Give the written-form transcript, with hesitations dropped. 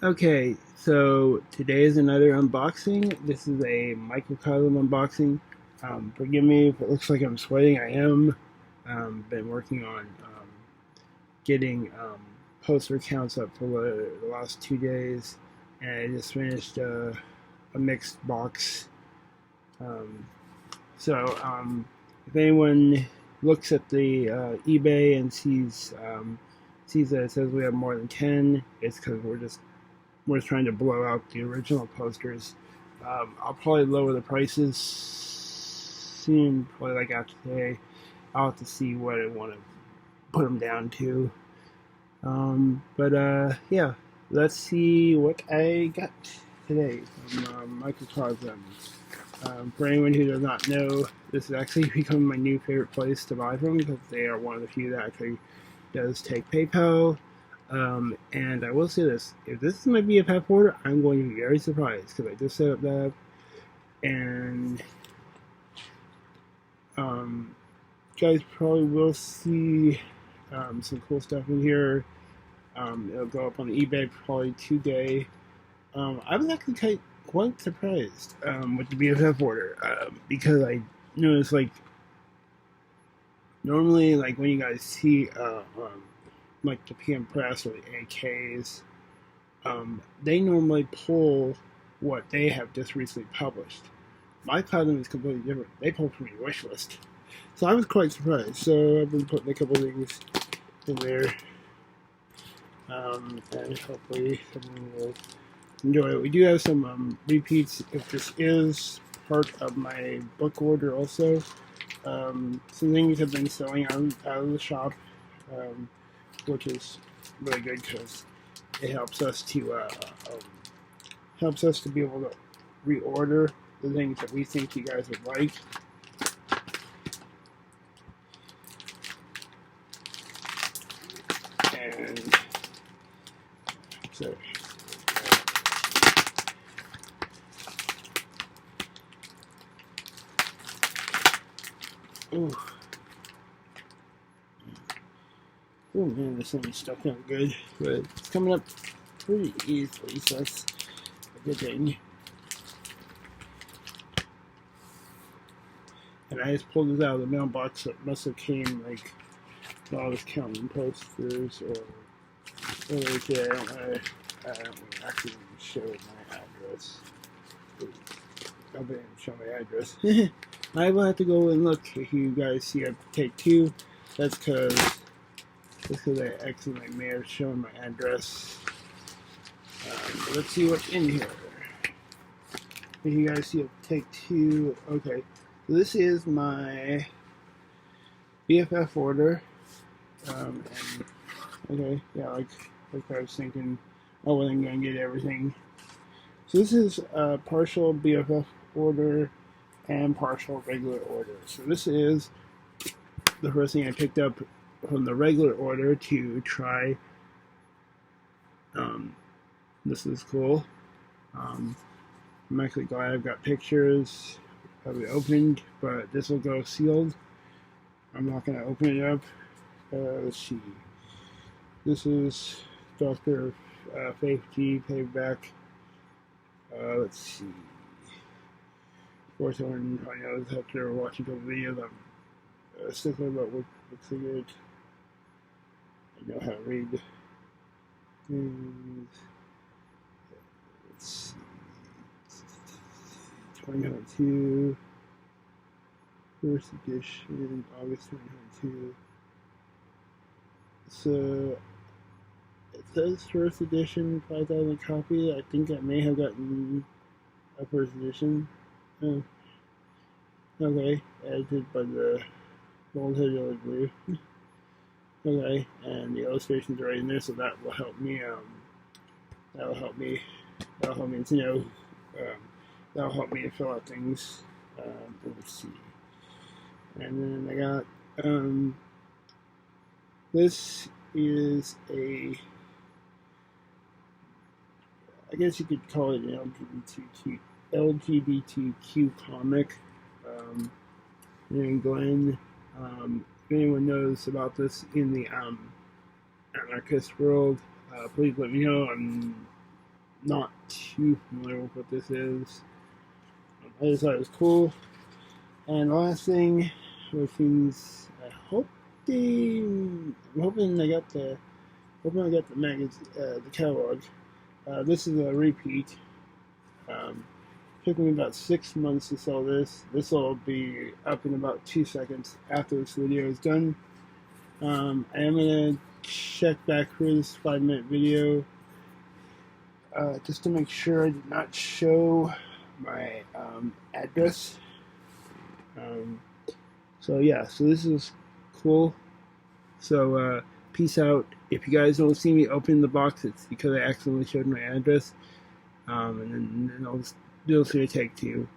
Okay, so today is another unboxing. This is a microcosm unboxing. Forgive me if it looks like I'm sweating. I am. Been working on getting poster counts up for the last 2 days, and I just finished a mixed box. Um, so if anyone looks at the eBay and sees that it says we have more than 10, it's because we're trying to blow out the original posters. I'll probably lower the prices soon, probably like after today. I'll have to see what I want to put them down to. But yeah, let's see what I got today from Microcosm. For anyone who does not know, this is actually becoming my new favorite place to buy from because they are one of the few that actually does take PayPal. And I will say this: if this is my BFF order, I'm going to be very surprised because I just set up that, and you guys probably will see some cool stuff in here. It'll go up on eBay probably today. I was actually quite surprised with the BFF order because I noticed normally when you guys see like the PM Press or the AKs, they normally pull what they have just recently published. My pattern is completely different. They pull from your wish list. So I was quite surprised. So I've been putting a couple of things in there. And hopefully someone will enjoy it. We do have some repeats. If this is part of my book order also. Some things have been selling out of the shop, which is really good because it helps us to be able to reorder the things that we think you guys would like. And so oh man, this thing is stuck out good, but it's coming up pretty easily, so that's a good thing. And I just pulled this out of the mailbox, so it must have came while I was counting posters or earlier today. I don't actually show my address. I'll be able to show my address. I will have to go and look. If you guys see I take two, that's because I accidentally may have shown my address. Let's see what's in here. If you guys see I take two, okay. So this is my BFF order. And okay, yeah, like I was thinking, I wasn't gonna get everything. So this is a partial BFF order and partial regular order. So this is the first thing I picked up from the regular order to try. This is cool. I'm actually glad I've got pictures of it opened, but this will go sealed. I'm not going to open it up. Let's see. This is Dr. Faith G. Paperback. Let's see. Of course, everyone probably knows after watching the videos, I'm stickler about what looks like it. I know how to read things. Let's see. 2022. First edition, August 2022. So it says first edition, 5,000 copies. I think I may have gotten a first edition. Oh, okay, edited by the bold-headed yellow blue. Okay, and the illustrations are right in there, so that will help me. That'll help me to know. That'll help me to fill out things. Let's see. And then I got this is I guess you could call it an LGBTQ comic. And Glenn, if anyone knows about this in the anarchist world, please let me know. not too familiar with what this is. I just thought it was cool. And the last thing, which means I'm hoping I got the magazine, the catalog. This is a repeat. Took me about 6 months to sell this. This will be up in about 2 seconds after this video is done. I am gonna check back through this 5-minute video just to make sure I did not show my address. So yeah, so this is cool. So peace out. If you guys don't see me open the box, it's because I accidentally showed my address. And then I'll just do a take 2.